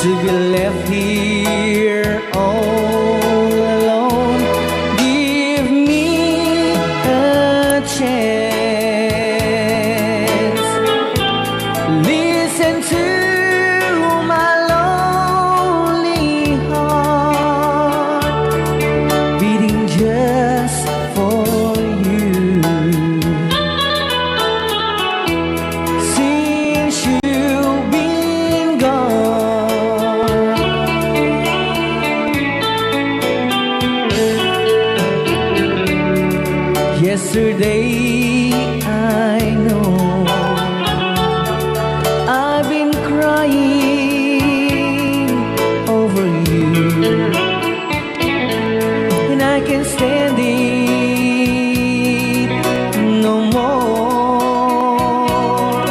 to be left here all alone. Give me a chance. Listen to my lonely heart beating just for you. Since you've been gone, yesterday I know I've been crying over you, and I can't stand it no more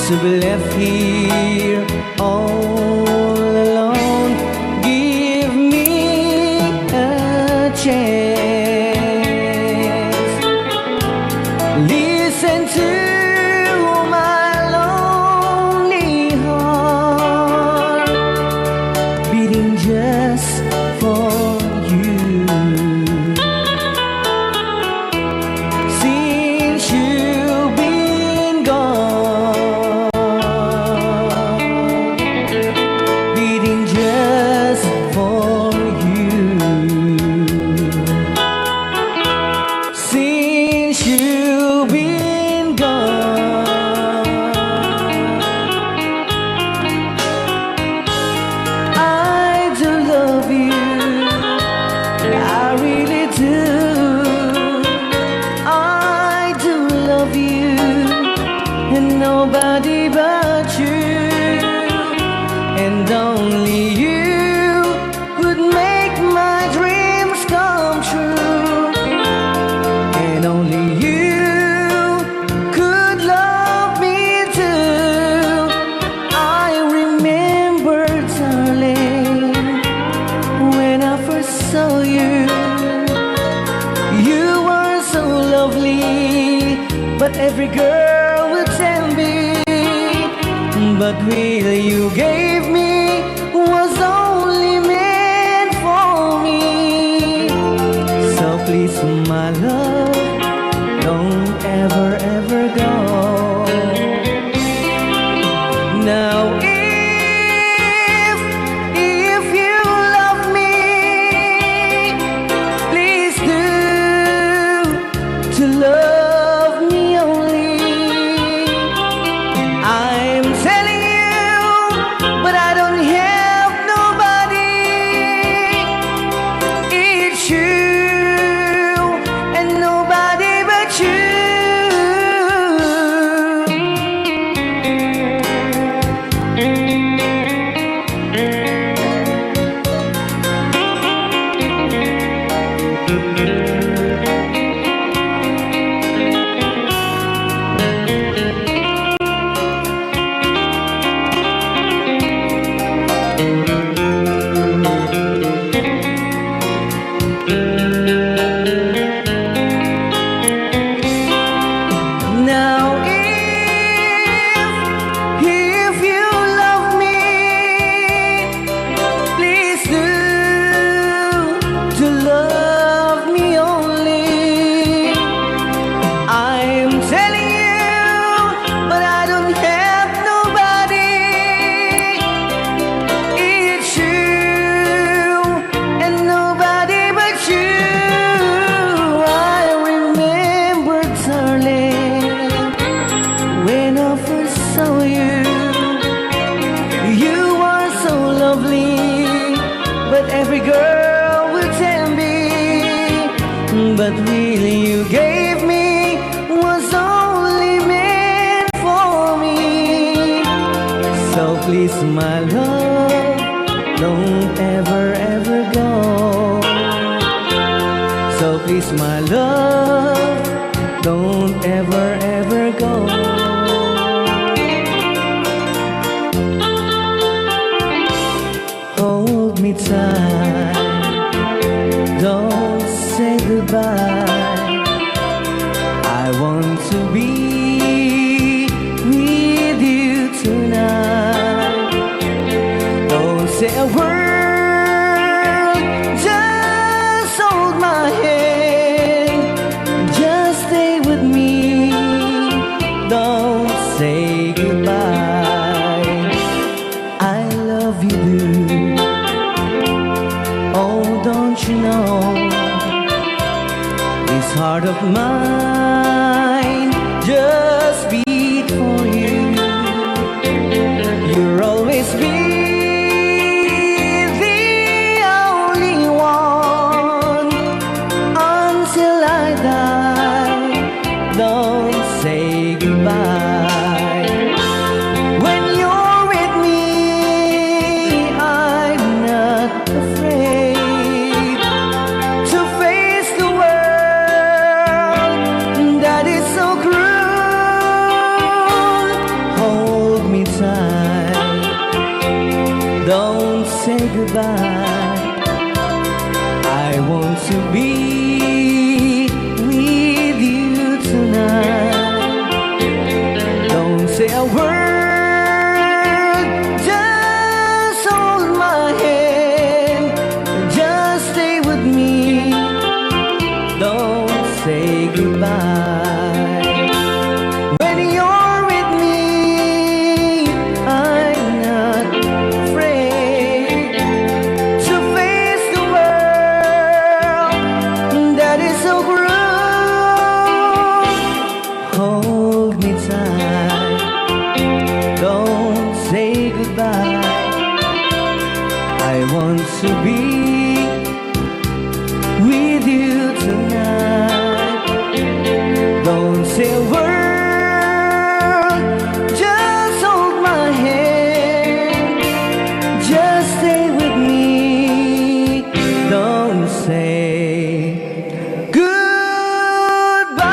to be left here all alone. Give me a chance. Listen to my lonely heart beating just for you. Since you've been gone, beating just for you. Since you've been gone, I do love you, I really do. I do love you, and nobody but you, and only you would make my dreams come true, and only you could love me too. I remember, darling, when I first saw you, you were so lovely, but every girl would tell me, but really you gave me was only meant for me. So please, my love, don't ever, ever go. Now if you love me, please do to love me only. I'm telling you, but I don't have nobody. It's you and nobody but you. Now if you love me, please do to love me only. I'm telling you, but I don't have nobody. It's you and nobody but you. I remember, darling, when I first saw you, you were so lovely, but every girl would tell me, but really you gave me was only meant for me. So please, my love, don't ever, ever go. So please, my love, don't ever, ever go. Hold me tight, don't say goodbye. I want to be with you tonight. Oh, a word, just hold my hand, just stay with me, don't say goodbye. I love you, dude. Oh, don't you know, this heart of mine just beat for you. You'll always be the only one until I die. Don't say goodbye. When you're with me, I'm not afraid to face the world that is so cruel. Hold me tight, don't say goodbye. I want to be with you tonight. Don't say a word, just hold my hand, just stay with me, don't say goodbye. When you're with me, I'm not afraid to face the world that is so cruel. Hold me tight, don't say goodbye. I want to be with you tonight. Don't say a word, just hold my hand, just stay with me, don't say goodbye.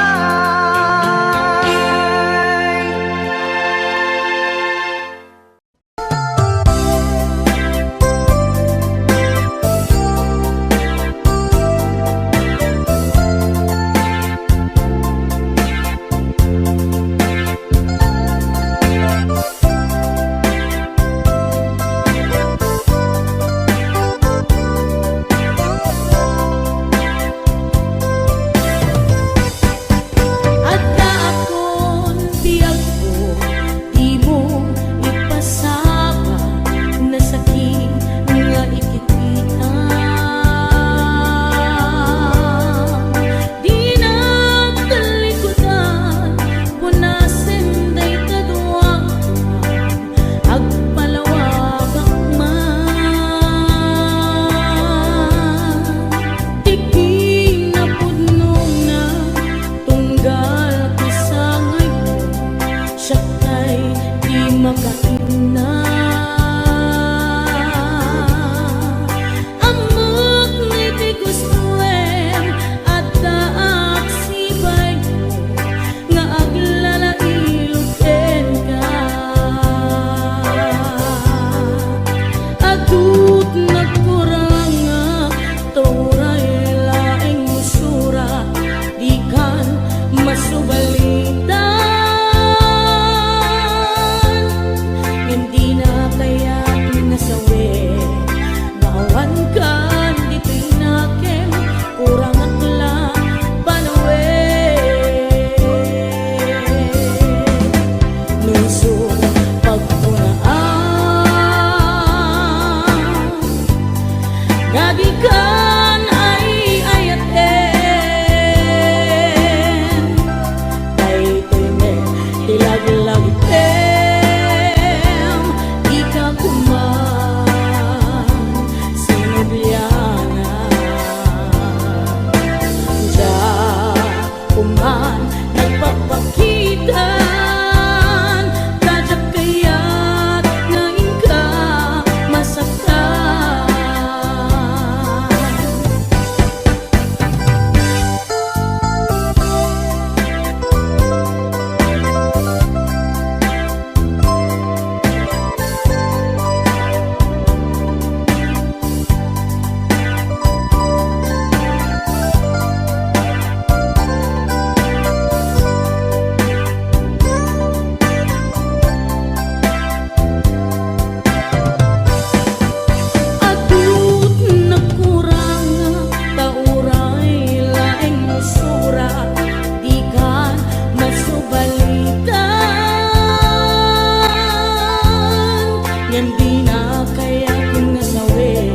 Ngem di na kaya kung nasawi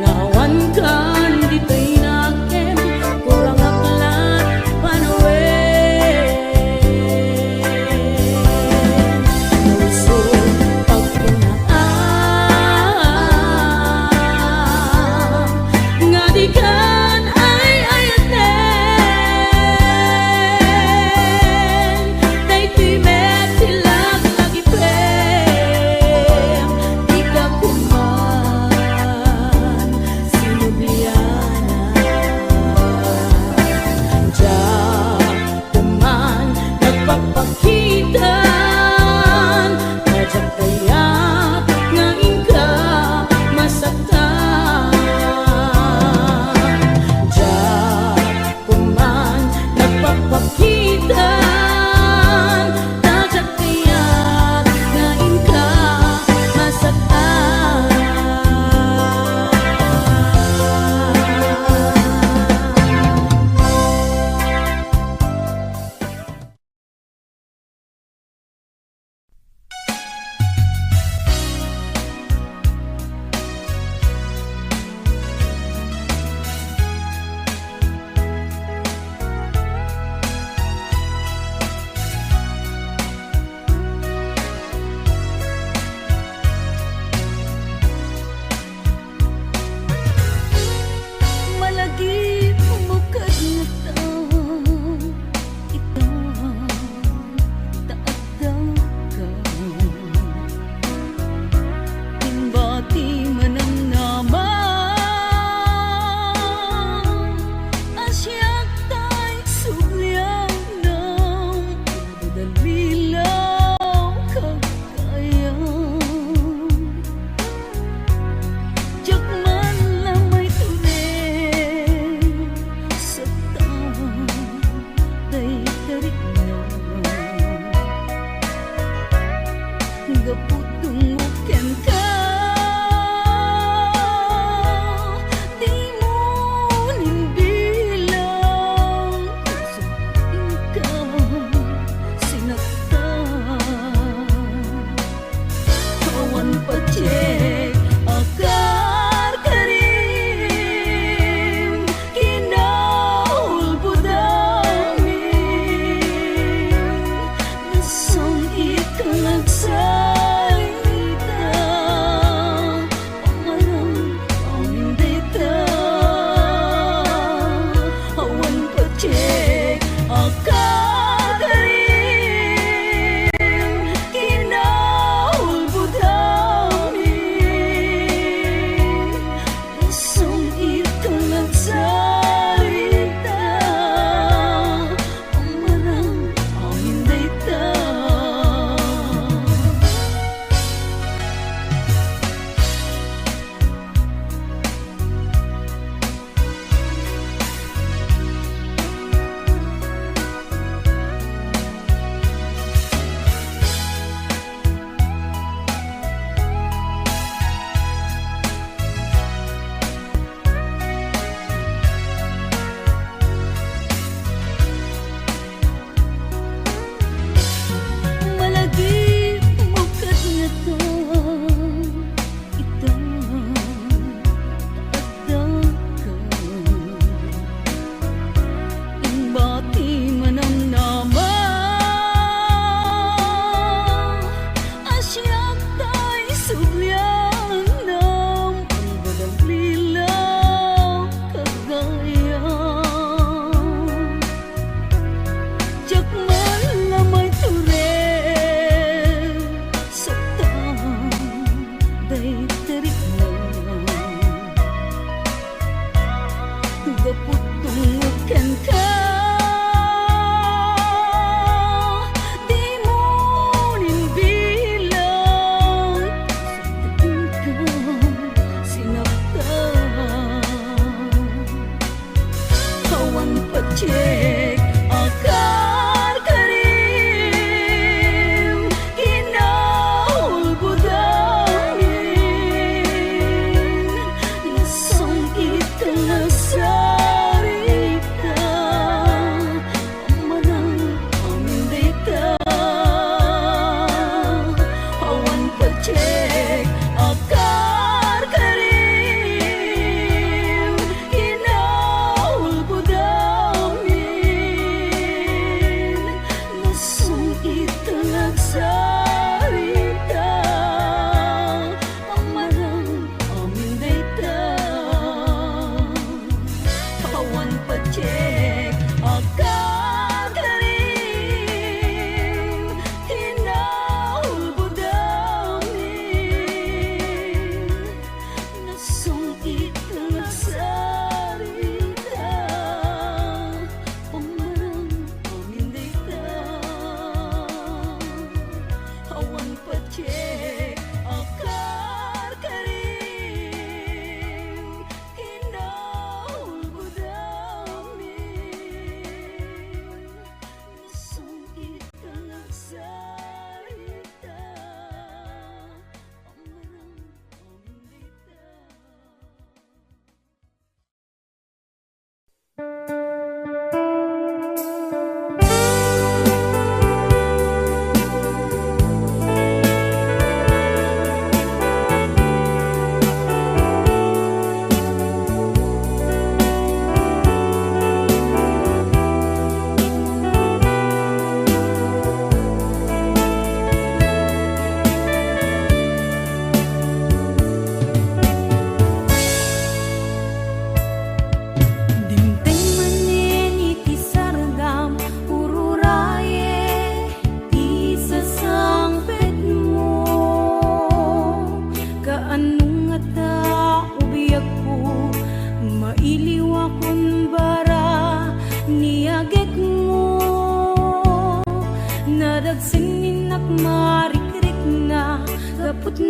ngawan kan di tayo nakem kurang aklat panawe nuso pagpunaan ngadikan ay ayaten tay timet tilag lagi prem di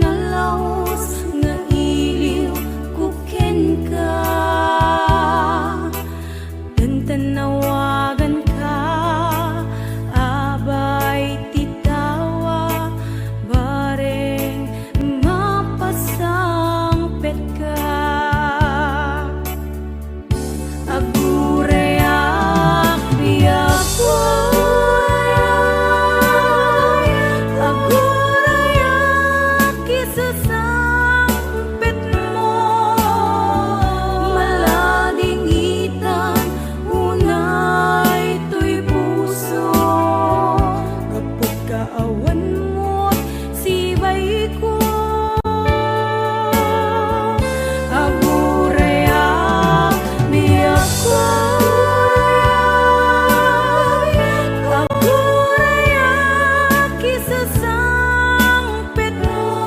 nalaos nga iliw kuken ka. Tanawagan ka, abay titawa, bareng mapasangpet ka. Agureak biyak agureak isasangpet mo, malading itan unay to'y puso. Kapag kaawan mo't sibay ko, agureak biyak ko, agureak isasangpet mo,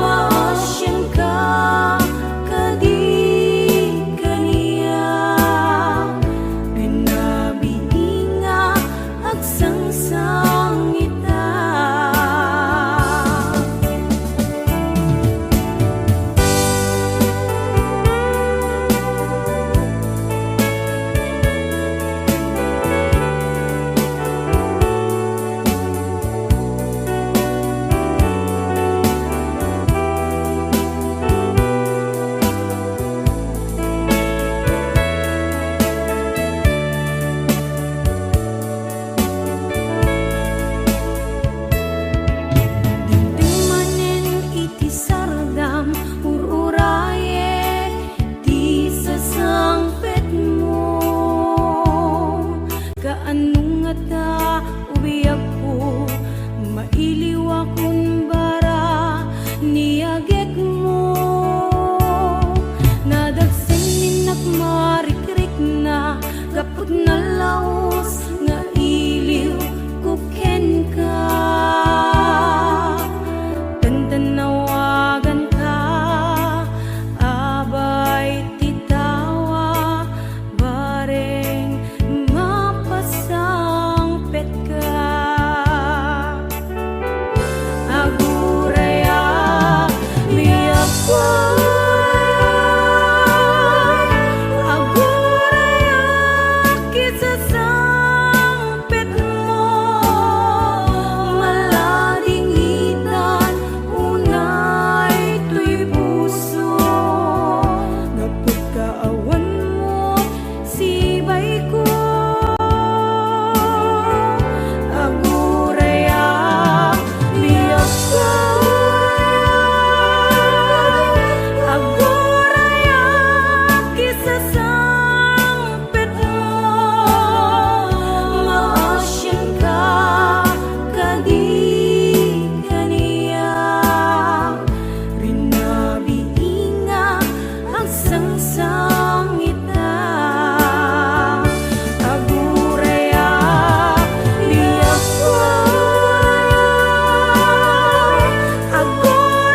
maasyan ka kadi kaniya. Binabiinga agsangsang ita. Manen iti sardam ururaye ti sasangpet mo, kaanong nga ta ubiyak ko, mailiw akong bara niyagek mo. Nadagsen ninak marikrik na kapag nalaos nga iliw kuken ka. Tanawagan ka, abay titawa, bareng mapasangpet ka. Agureak biyak ko, agureak isasangpet mo, malading itan unay to'y puso. Kapag kaawan mo sibay ko, agureak biyak ko, agureak isasangpet mo, maasyan ka kadi kaniya. Binabiinga agsangsang ita. Agureak biyak ko,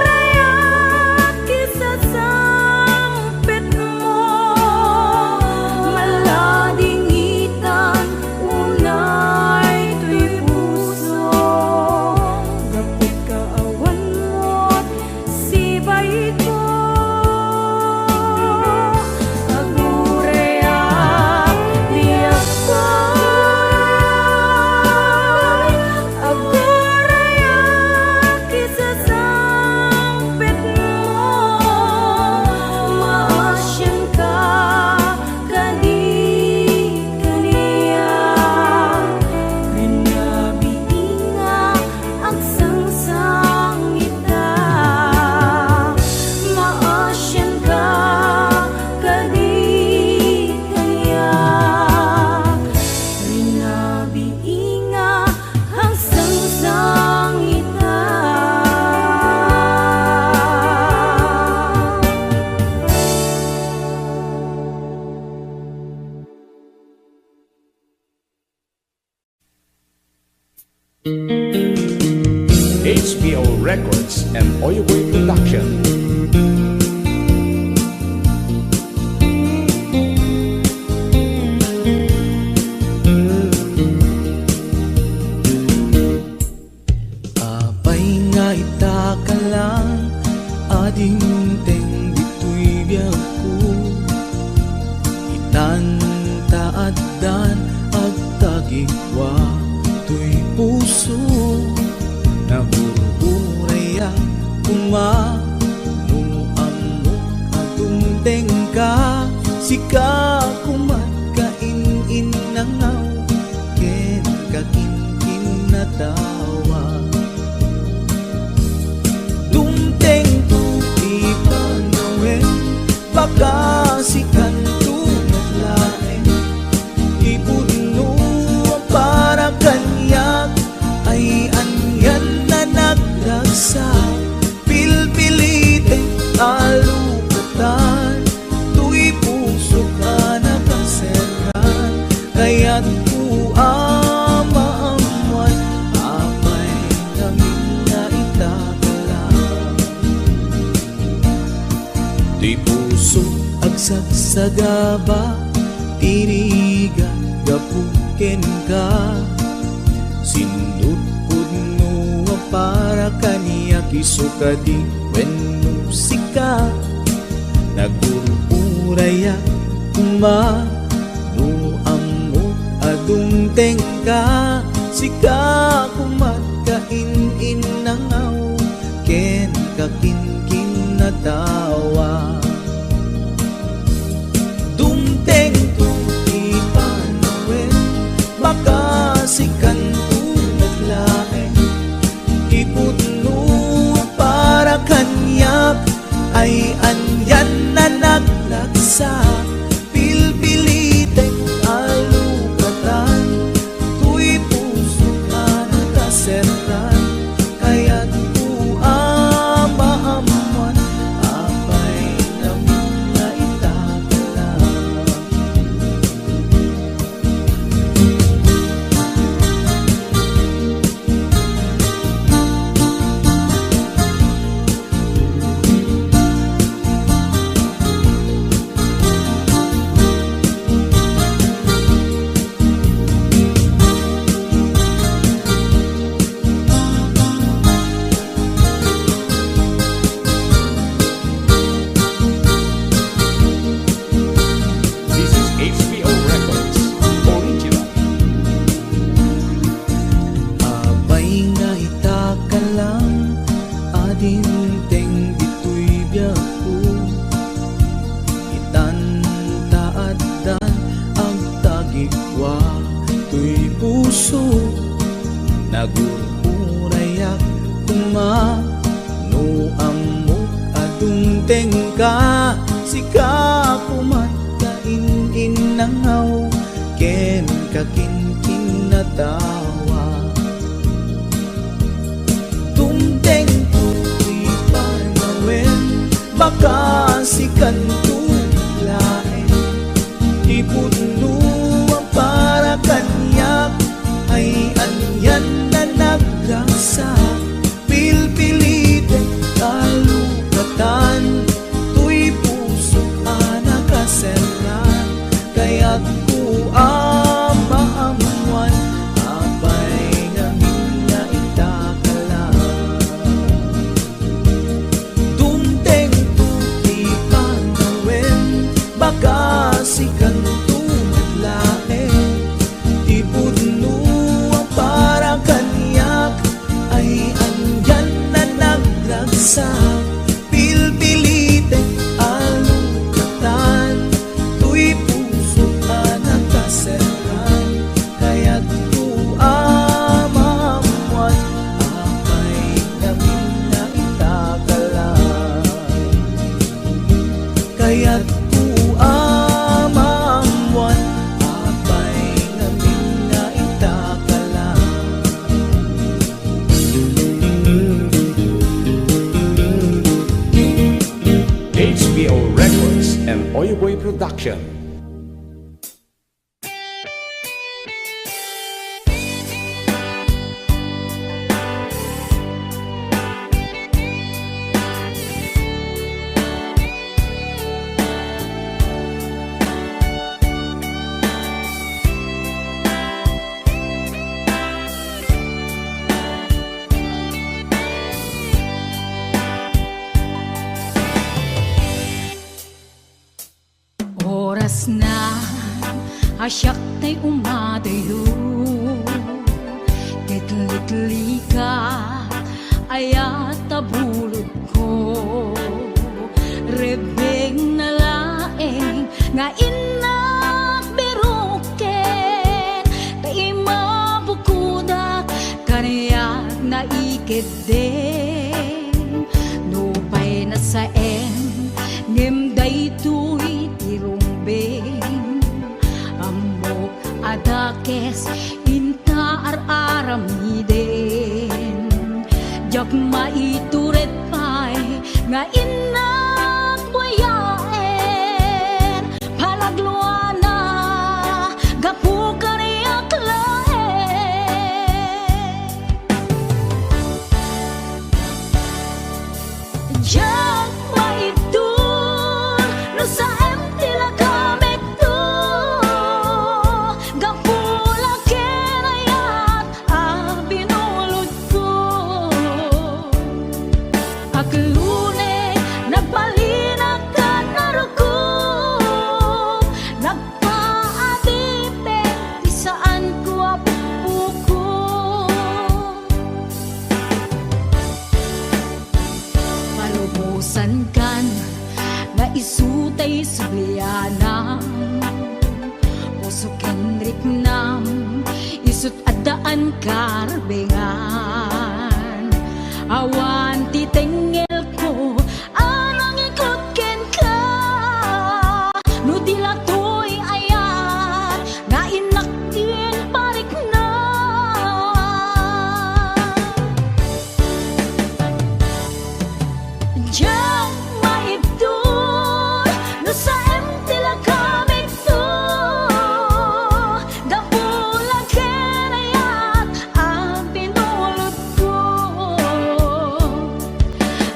agureak isasangpet mo, malading itan unay to'y puso. Kapag kaawan mo't sibay ko, agureak biyak ko, agureak isasangpet mo, maasyan ka kadi kaniya. Binabiinga agsangsang ita, maasyan ka kadi kaniya. Binabiinga agsangsang ita. HBO Records and Oyoboy Production. Apay nga ita ka lang, ading teng dito'y biyag ko. Itantaadan ag tagigwa to'y puso, nabururay kuma nung amok atong tengka. Sika kumat kain-in nangaw, ken kakin-kin na tawa. Dumteng tu ipanawin, baka sikan tu naglain. Ipuno ang para kanyak, ay anyan na nagdagsa. Pilpilitin alukatan, tu'y puso ka nakaseran. Kaya't ku amaamuan, apay namin na itakalang. Di puso agsagsagaba, tiriga gapuken ka. Sindut pudno para kaniya kisuka di wen musika. Nagururaya kuma no amok adung tengka. Sika kumat kain-in nangaw, ken kakin-kin na tawa. Dumteng tu ipanawin, baka sikan tu naglain. Iputno para kanyak, ay anyan na naglagsa. Pilpilitin alukatan, tu'y puso ka nakaseran. Kaya't ku amaamuan, apay namin na itakalang. This is HBO Records Original. Abay nga itakalang, adin teng dito'y biyag ko. Itantaadan ang tagigwa to'y puso, nagururayak kuma no amok atong tengka. Sika kumat kain-in nangaw, ken kakin-kin na tawa. Dumteng tu ipanawin, baka sikan tu lain. Iputno ang para kanyak, ay anyan na nagdagsa. Pilpilitin alukatan, tu'y puso ka nakaseran. Kaya't ku amaamuan, apay namin na itakalang. Dumteng tu ipanawin, baka sikan tu naglain. Ipudno ang para kanyak, ay andyan na nagdagsa. Pilpilitin alukatan, tu'y puso ka nakaseran. Kaya't ku amaamuan, apay namin na itakalang. Kaya't ku amaamuan, apay namin na itakalang. HBO Records and Oyoboy Production. na asyak tay umadayo Kitli-kitli ka ayat tabulod ko Rebeng na laeng nga inak biruken Kay mabukudak kaniyak na ikideng Nupay na saen ngem daytoy tirumbeng Amok adakes inta ar-aramiden Jak maituret pay nga inak buyaen Palagluana gapu kaniyak laen Jak maitur no sa empty la kamek to Gapula kenayat binulod ko Aglune nagbalinag ka naruko Nagpaadipe di saan ko apuko Palubusan kan na isutay sublianam Puso kenrik nam isut adaan karbengan Awan titengel ko anang ikot ken ka No dilatoy ayat na inakin parik na Diyan maibdur no sa empty la kamig to Gapula kenayat binulod ko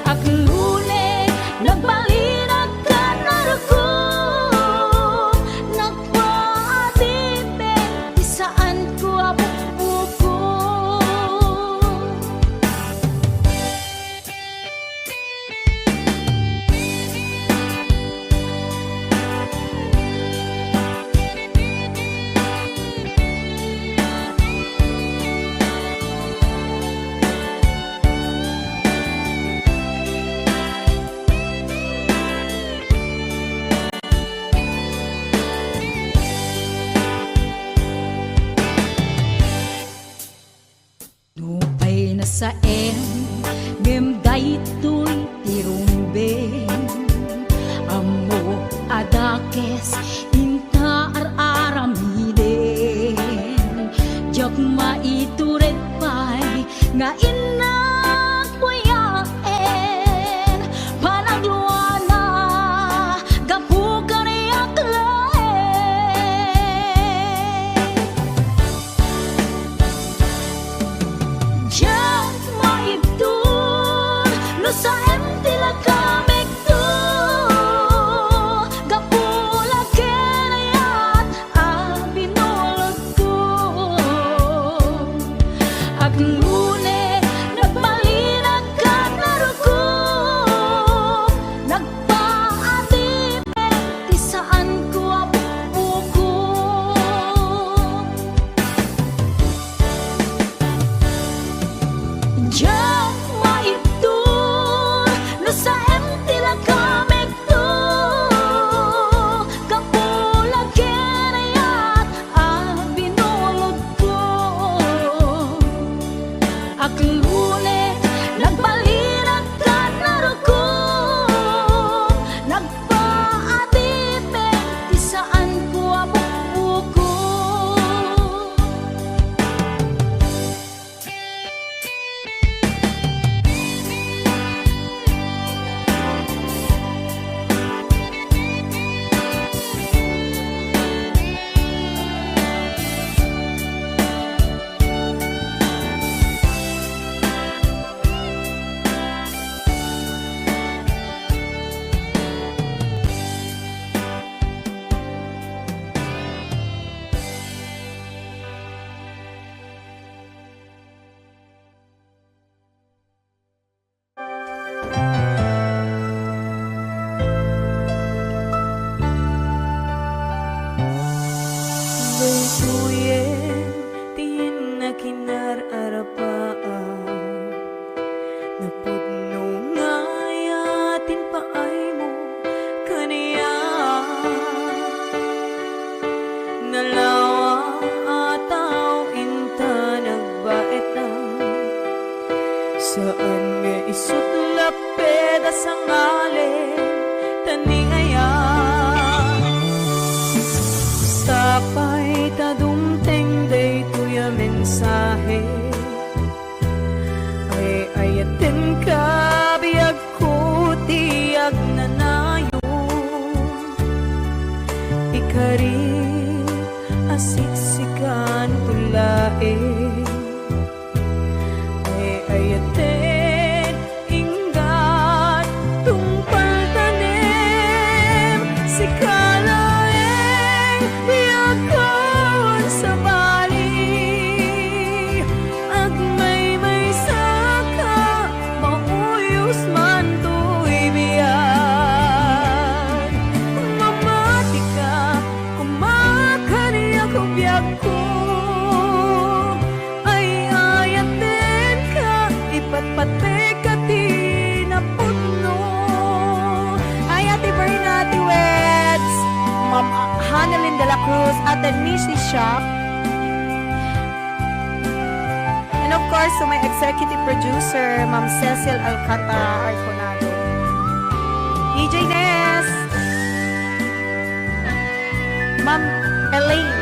Aglune nagbalinag ka naruko Nagpaadipe di saan ko apupuko Nupay na saen ngem daytoy tirumbeng Amo adakes inta ar-aramiden Jak maituret pay nga inak buyaen Panagluana gapu kaniyak laen Jak maibdur no sa empty la kamek to Gapula kenayat binulod ko Aglune nagbalinag ka naruko Nagpaadipe di saan ko apupuko Jak maibdur lapeda sa ngalin taningayan sapay tadumteng day tuya mensahe ay ayatin ka biyag ko tiyag nanayon ikari asiksikan tulae ay ayatin inggan tungpal tanim si kalaeng biyakon sa bali agmay saka mauyos man to'y biyan mamati ka kumakani ako biyag ko ay ayatin ka ipatpate ka tinapuno ay Ate Berna, Ate Weds, Ma'am Hanalyn de la Cruz at the Nishi Shop, and of course to my executive producer Ma'am Cecil Alcata Arconado, DJ Ness, Ma'am Elaine,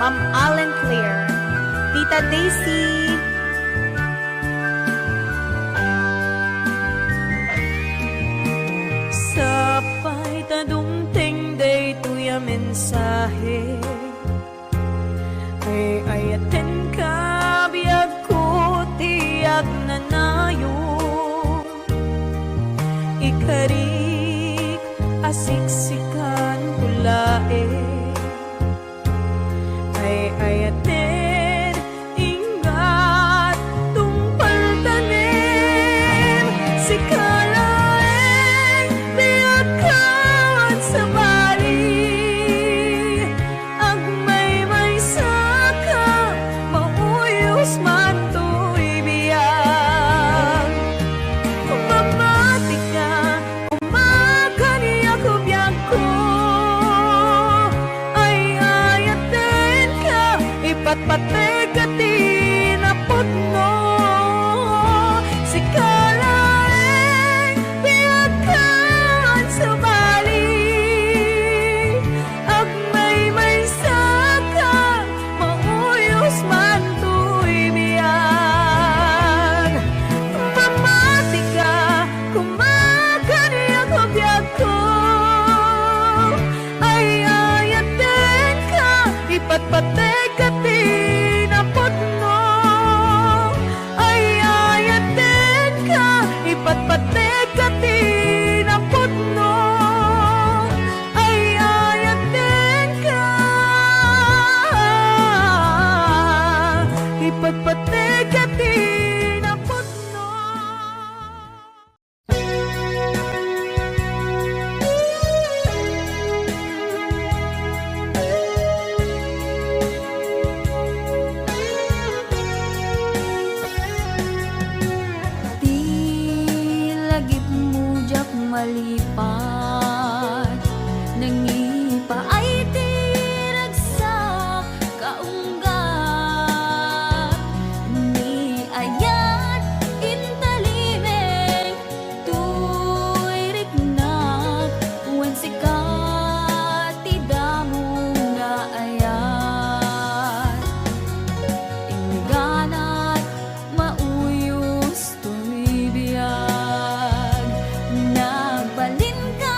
Ma'am Allen Claire, Tita Daisy, sapay tadumteng day tuya mensahe ay ayaten ka biyag ko tiyag nanayon ikarik asiksikan tulae ay ayaten ingat tungpal tanim si kalaeng biyagkan sa bali agmay saka mauyos man to'y biyag mamati ka kumakani ako biyag ko ay ayaten ka ipatpate ka tinaputno si kalaeng biyagkan sa bali agmay saka mauyos man to'y biyag mamati ka kumakani ako biyag ko ay ayaten ka ipatpate ka tinaputno ay ayaten ka ipatpate ka tinaputno ay ayaten ka ipatpate ka tinaputno. Di lagip mujak malipat nangipa ay tiragsak kaunggat ni ayat intalimeng tuirik na wen sikat tidamong nga ayat ingganat mauyos to'y biyag nagbalin ka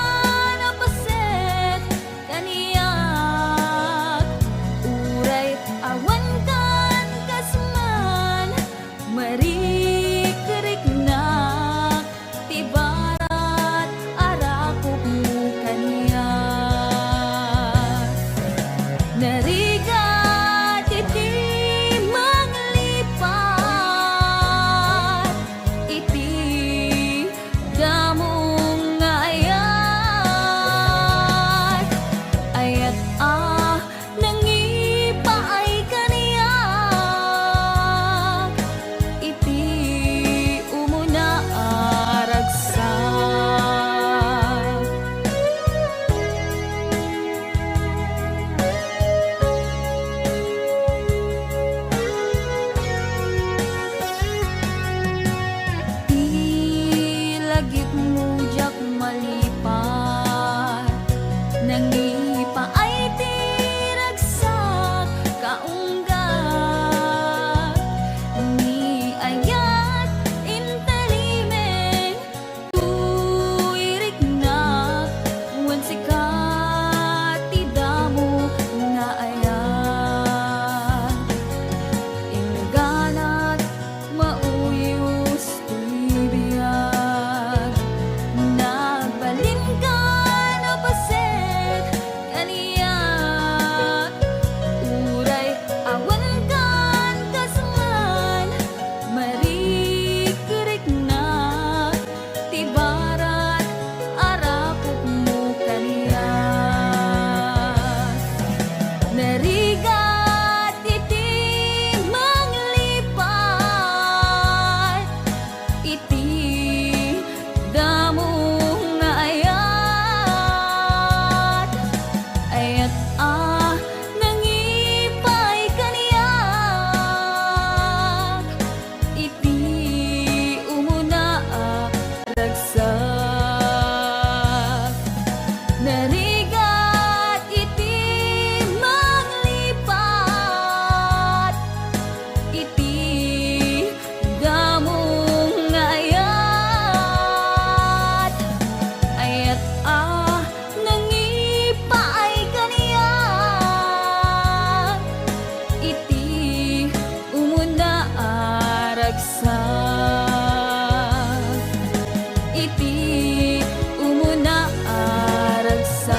iti umuna aragsa.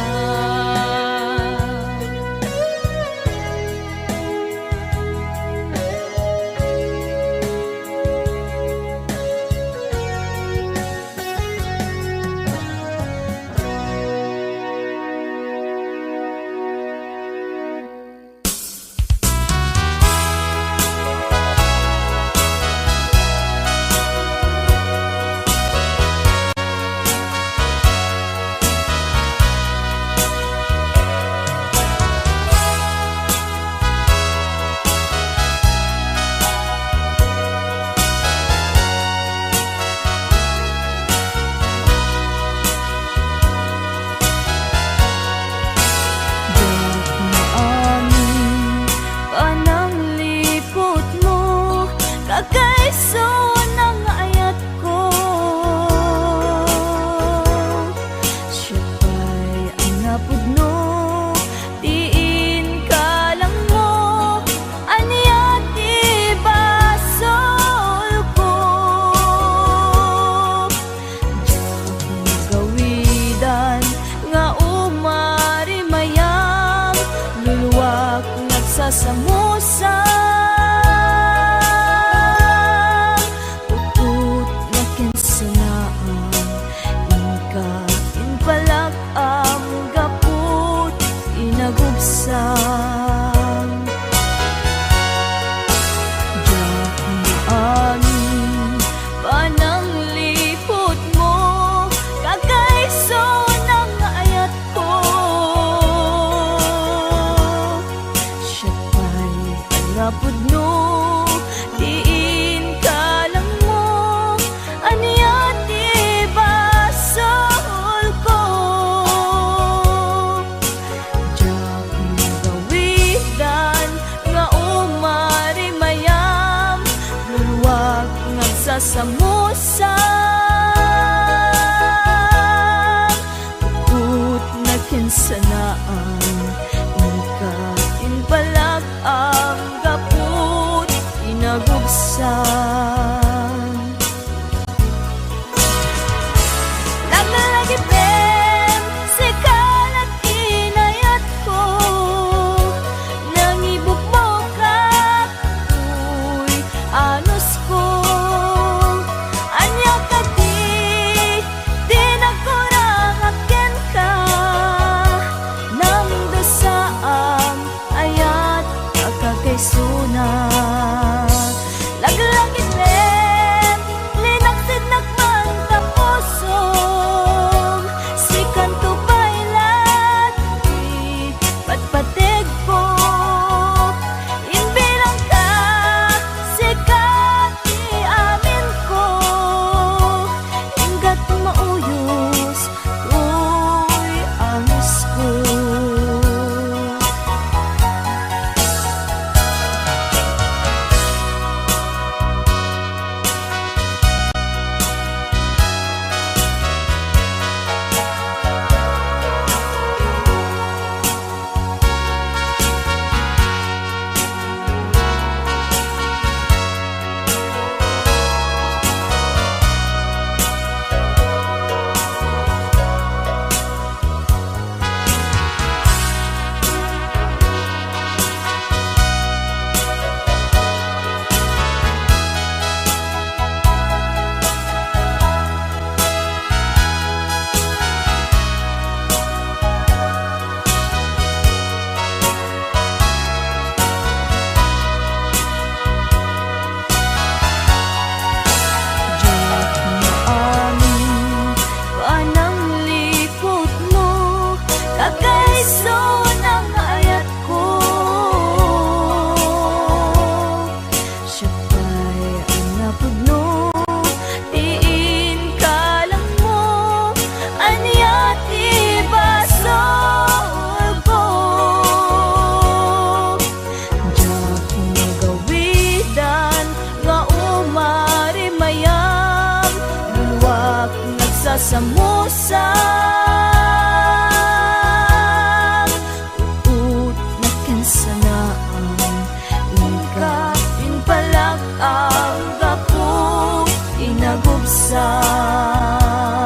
Kagayso ng ayat ko, siya pa'y ang napudno, diin ka lang mo, aniya ti basol ko. Diyak magawidan nga umari mayang, luluwak nagsasamusa. Inagubsang diyak maamin pananglipot mo, kagayso ng ayat ko, siya pa'y alapod no, diin ka lang mo, aniya ti basol ko. Samusa puput na kinsanaan, ikain palak ang gaput inagubsan. Nagalagipin si kalat inayat ko, nangibuk mo ka uy anos ko. Suna laglagit rin linaksid nakman taposong si kanto bailat di patpatig ko inbilang ka si kati amin ko ingat mauyos uy angos ko. sa musang ut na kinsanaan ika pinpalak ang gapu inagubsan.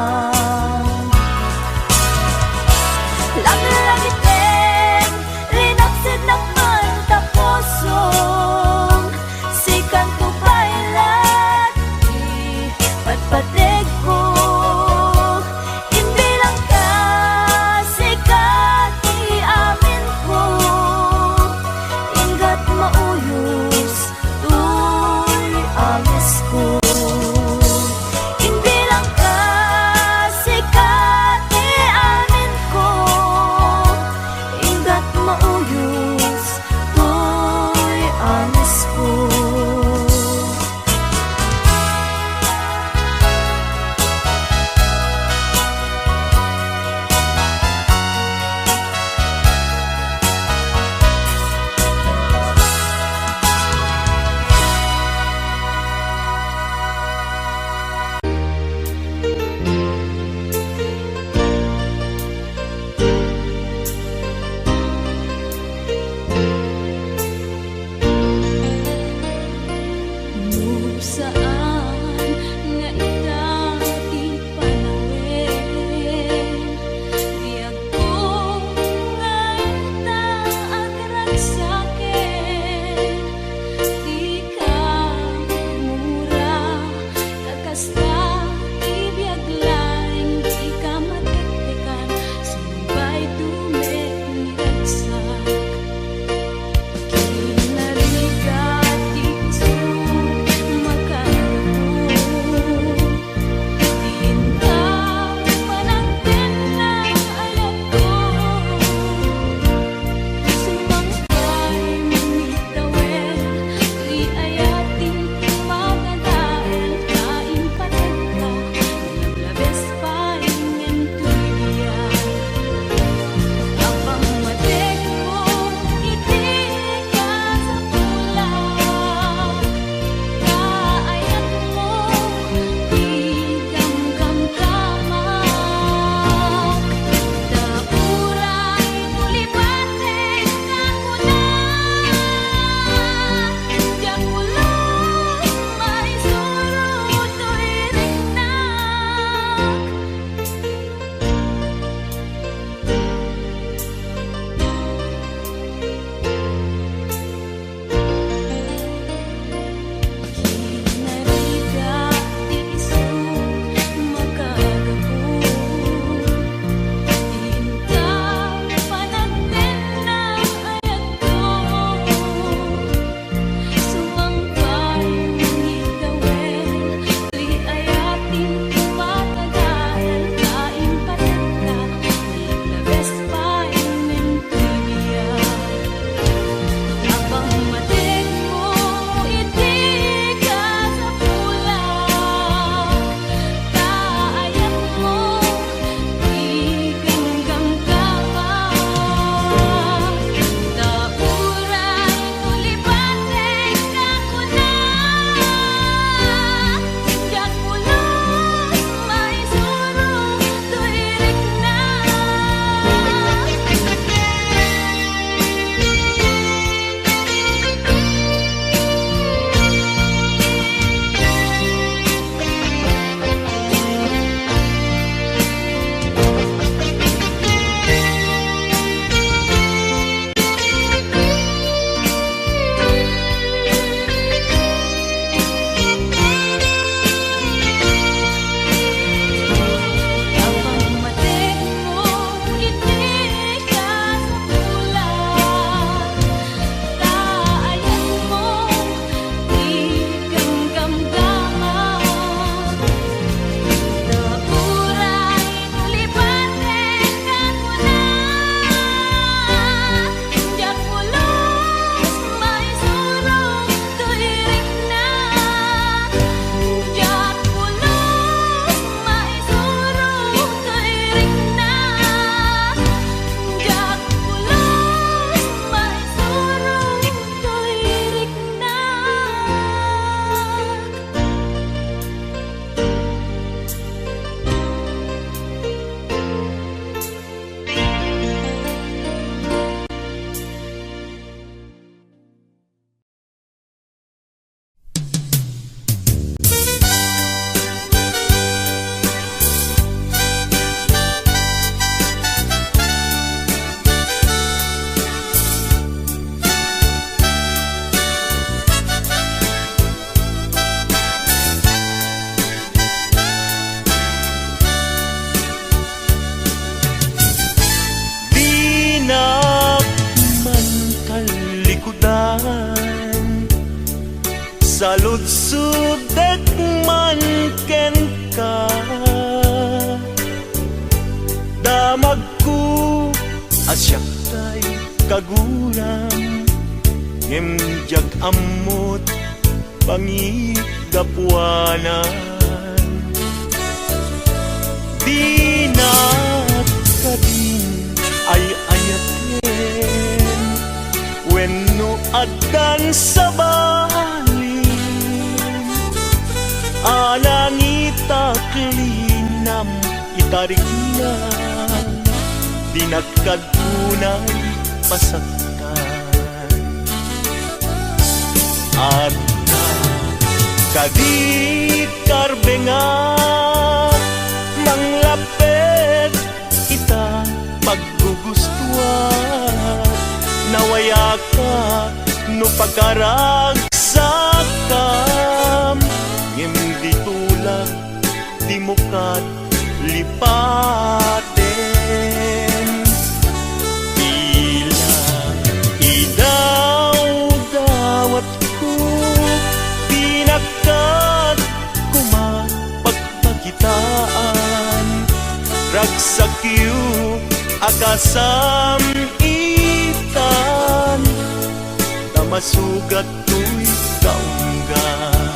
sa lutsud man ken ka. Damag ko asyak tay kagurang ngem amot pangigapuanan. Di na kadin ay ayaten wenno adan sa balin. Anang itaklinam itariknan dinakad kunay pasaktan. At kadit karbengan manglapet ita paggugustuhan. Nawaya ka no pagkaragsakam ngem di tulak di mukat lipaten. Tila idaw-dawat ko pinakat kumapagpakitaan. Ragsakyu akasam itan tamasugat to'y kaunggan.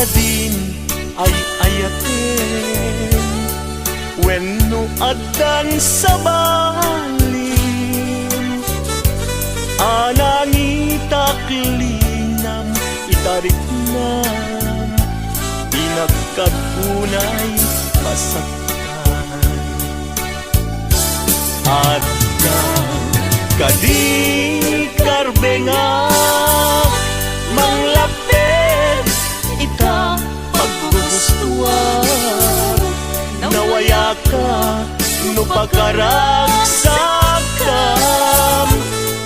Din ay ayaten wenno adan sa balin. Anang itaklinam itariknam pinagkagunay masaktan. At kadi karbengak manglapet ita paggugustuhan. Nawaya ka no pagkaragsakam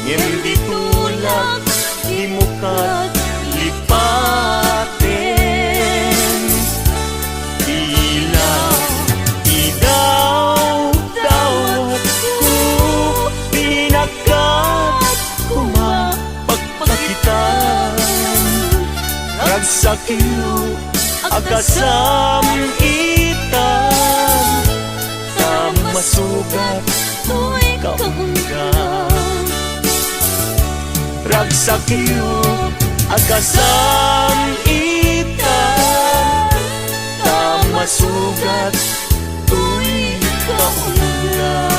ngem di tulak di mukat lipaten. Tila idaw-dawat ko pinakat kumapagpakitan. Ragsakyu akasam itan tamasugat to'y kaunggan. Ragsakyu akasam itan tamasugat to'y kaunggan.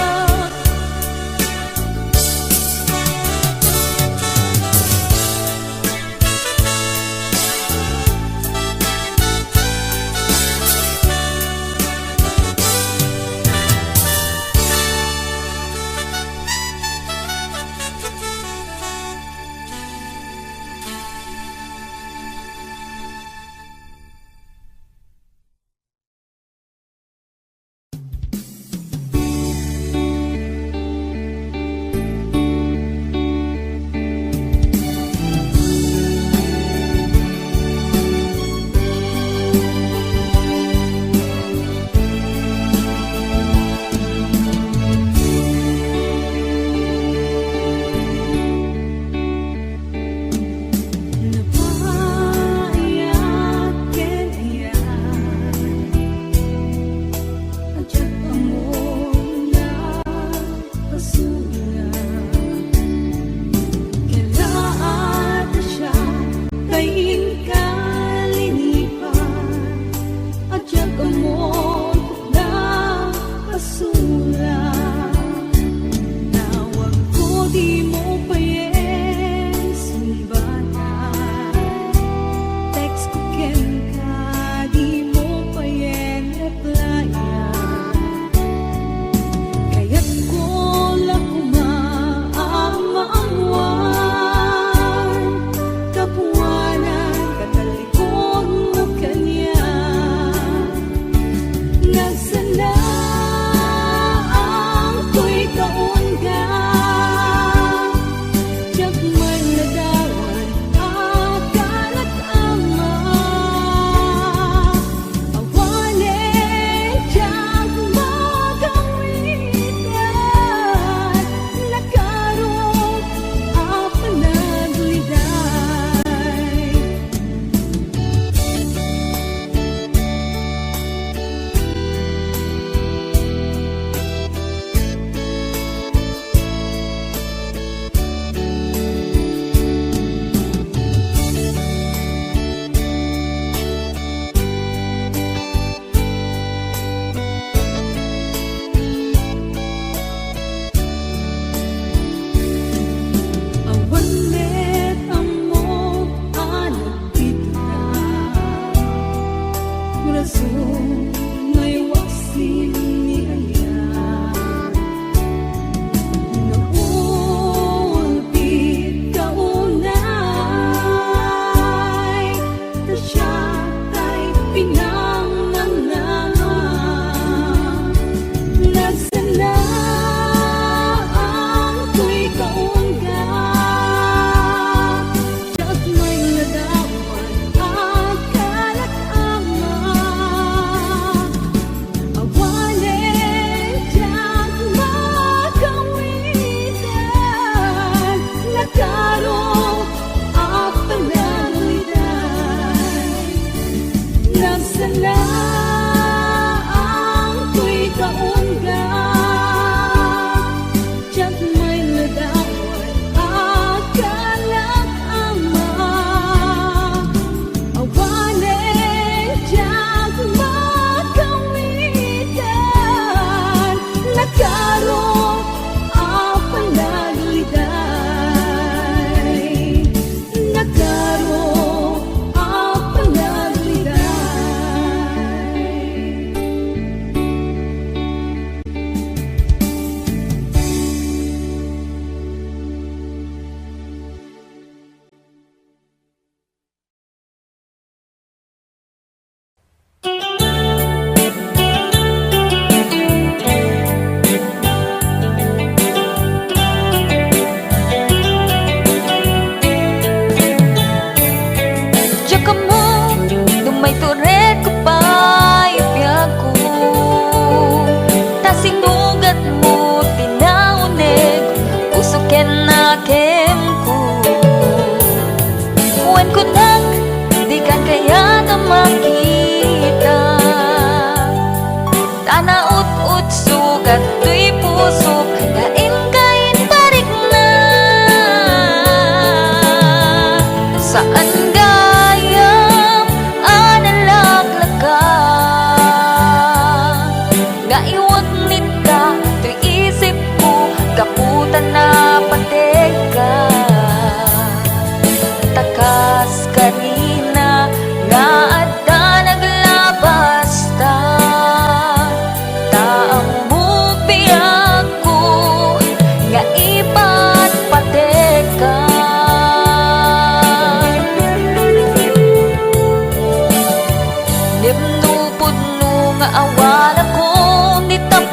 awan akong ditapusom,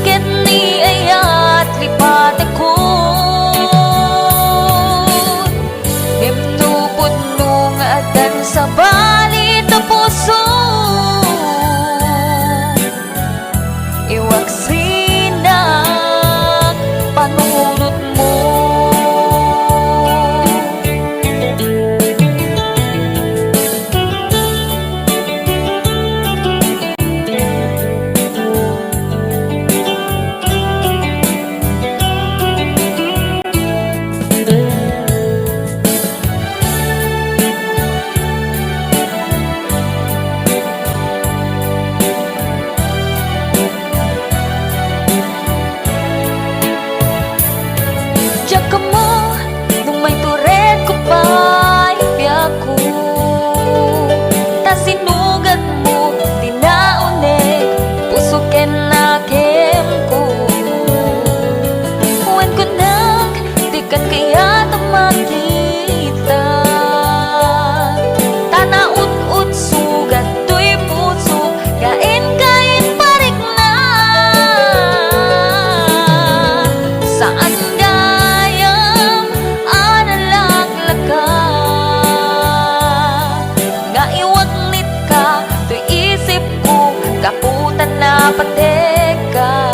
ket ni ayat lipat ako. Himnupod nung adan sa balit na puso, iwag sinak panunot mo. Diyak ka mo, nung may turet ko pa'y biyak ko. Ta sinugat mo, tinaunig, puso ken nakem ko. Huwag ko nang, di kan kaya makita. Tanaut-ut sugat, tuy puso, kain-kain parik na. Saan kaputan na pateka,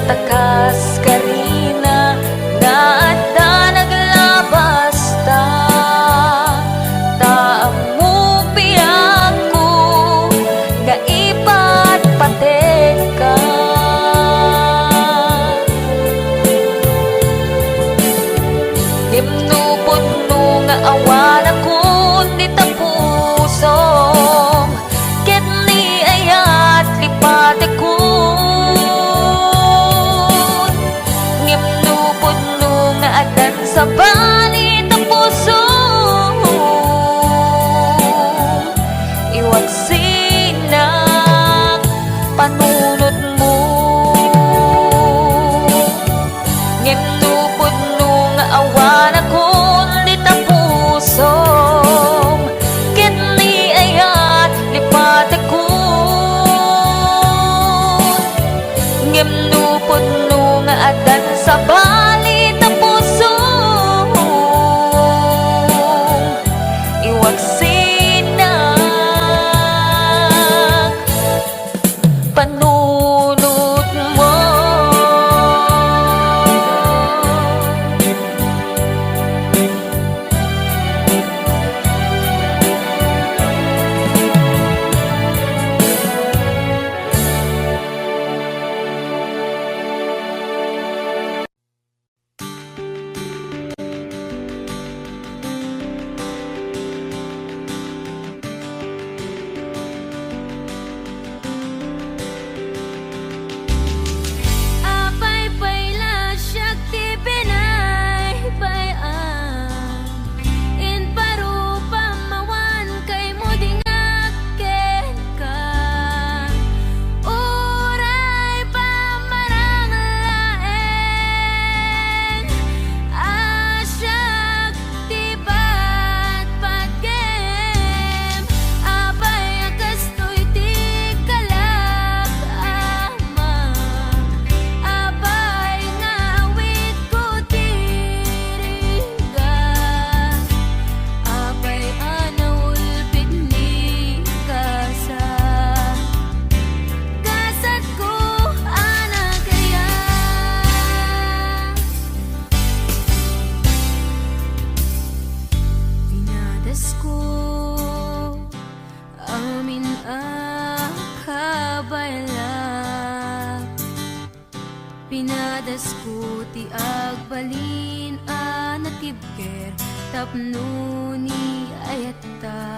takas karina na adda naglabas ta. Taamu piyak ko nga ipat pateka. Himnupod no nga awan akong ditapusom, ket ni ayat lipat ako. Himnupod no nga adan sa balit na puso, iwag sinak panunot mo. Himnupod no nga awan akong ditapusom, ket ni ayat lipat ako. Himnupod no nga adan sa balit na puso, iwag sinak panunot mo. Apay payla syakti pinay payan, in parupa mawan kay mo dingaken ka. Uray pa marang laeng, asyakti pat patgem. Apay akastoy ti kalak ama, apay ngawit ko tiriga. Apay anaulpit ni kasa, kasat ko anak kaya. Pinadas ko amin akabaylak, pinadas ko ti agbalin anatibker tapno ni ayata.